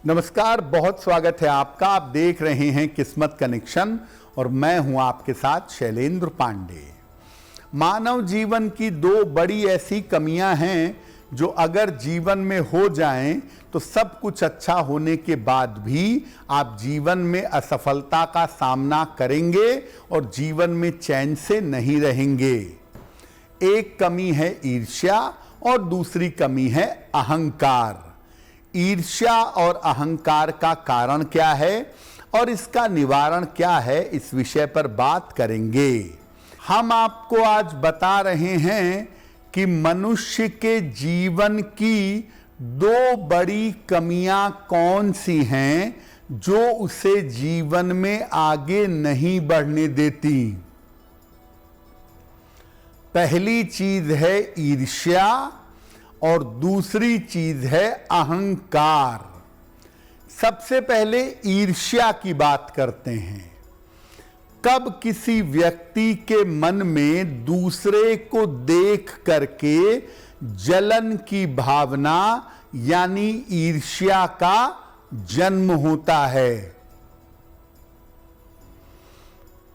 नमस्कार, बहुत स्वागत है आपका। आप देख रहे हैं किस्मत कनेक्शन और मैं हूं आपके साथ शैलेंद्र पांडे। मानव जीवन की दो बड़ी ऐसी कमियां हैं जो अगर जीवन में हो जाएं तो सब कुछ अच्छा होने के बाद भी आप जीवन में असफलता का सामना करेंगे और जीवन में चैन से नहीं रहेंगे। एक कमी है ईर्ष्या और दूसरी कमी है अहंकार। ईर्ष्या और अहंकार का कारण क्या है और इसका निवारण क्या है, इस विषय पर बात करेंगे। हम आपको आज बता रहे हैं कि मनुष्य के जीवन की दो बड़ी कमियां कौन सी हैं जो उसे जीवन में आगे नहीं बढ़ने देती। पहली चीज है ईर्ष्या और दूसरी चीज है अहंकार। सबसे पहले ईर्ष्या की बात करते हैं। कब किसी व्यक्ति के मन में दूसरे को देख करके जलन की भावना यानी ईर्ष्या का जन्म होता है।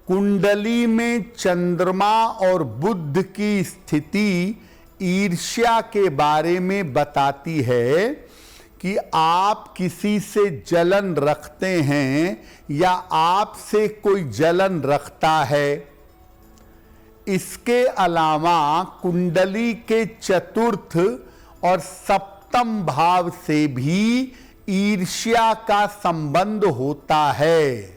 कुंडली में चंद्रमा और बुध की स्थिति ईर्ष्या के बारे में बताती है कि आप किसी से जलन रखते हैं या आपसे कोई जलन रखता है। इसके अलावा कुंडली के चतुर्थ और सप्तम भाव से भी ईर्ष्या का संबंध होता है।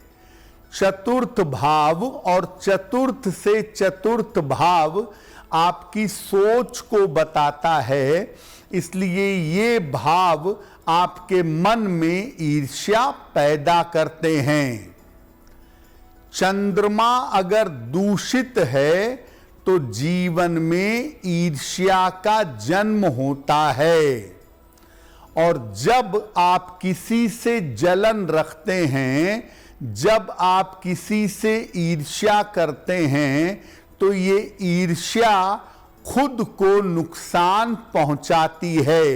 चतुर्थ भाव और चतुर्थ से चतुर्थ भाव आपकी सोच को बताता है, इसलिए ये भाव आपके मन में ईर्ष्या पैदा करते हैं। चंद्रमा अगर दूषित है तो जीवन में ईर्ष्या का जन्म होता है। और जब आप किसी से जलन रखते हैं, जब आप किसी से ईर्ष्या करते हैं तो ये ईर्ष्या खुद को नुकसान पहुंचाती है।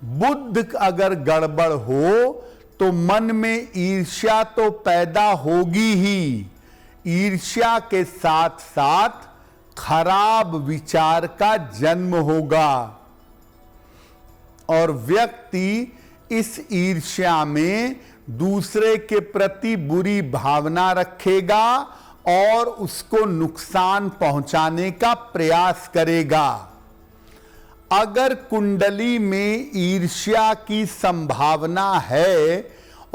बुद्ध अगर गड़बड़ हो तो मन में ईर्ष्या तो पैदा होगी ही, ईर्ष्या के साथ साथ खराब विचार का जन्म होगा और व्यक्ति इस ईर्ष्या में दूसरे के प्रति बुरी भावना रखेगा और उसको नुकसान पहुंचाने का प्रयास करेगा। अगर कुंडली में ईर्ष्या की संभावना है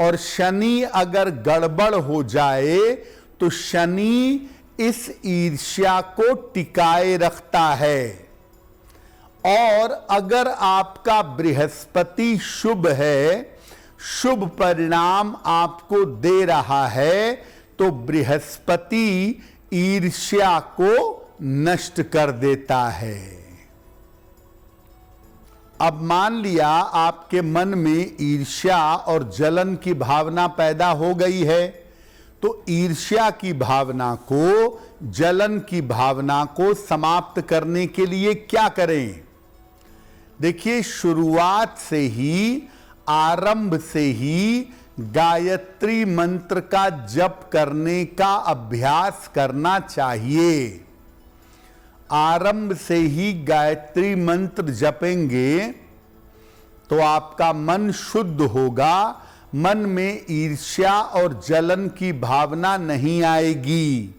और शनि अगर गड़बड़ हो जाए तो शनि इस ईर्ष्या को टिकाए रखता है। और अगर आपका बृहस्पति शुभ है, शुभ परिणाम आपको दे रहा है, तो बृहस्पति ईर्ष्या को नष्ट कर देता है। अब मान लिया आपके मन में ईर्ष्या और जलन की भावना पैदा हो गई है, तो ईर्ष्या की भावना को, जलन की भावना को समाप्त करने के लिए क्या करें? देखिए, शुरुआत से ही, आरंभ से ही गायत्री मंत्र का जप करने का अभ्यास करना चाहिए। आरंभ से ही गायत्री मंत्र जपेंगे तो आपका मन शुद्ध होगा, मन में ईर्ष्या और जलन की भावना नहीं आएगी।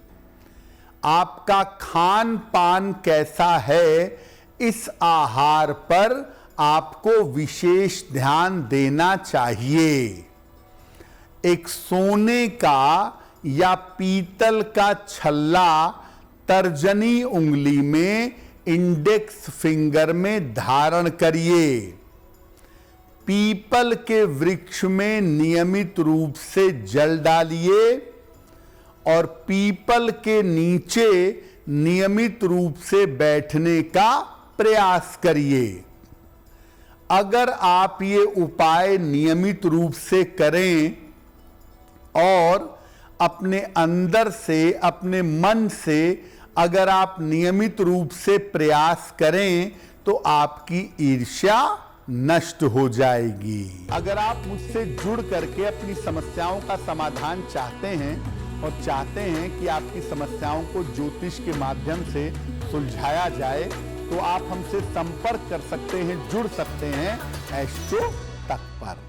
आपका खान पान कैसा है, इस आहार पर आपको विशेष ध्यान देना चाहिए। एक सोने का या पीतल का छल्ला तर्जनी उंगली में, इंडेक्स फिंगर में धारण करिए। पीपल के वृक्ष में नियमित रूप से जल डालिए और पीपल के नीचे नियमित रूप से बैठने का प्रयास करिए। अगर आप ये उपाय नियमित रूप से करें और अपने अंदर से, अपने मन से अगर आप नियमित रूप से प्रयास करें तो आपकी ईर्ष्या नष्ट हो जाएगी। अगर आप मुझसे जुड़ करके अपनी समस्याओं का समाधान चाहते हैं और चाहते हैं कि आपकी समस्याओं को ज्योतिष के माध्यम से सुलझाया जाए, तो आप हमसे संपर्क कर सकते हैं, जुड़ सकते हैं एस्ट्रो तक पर।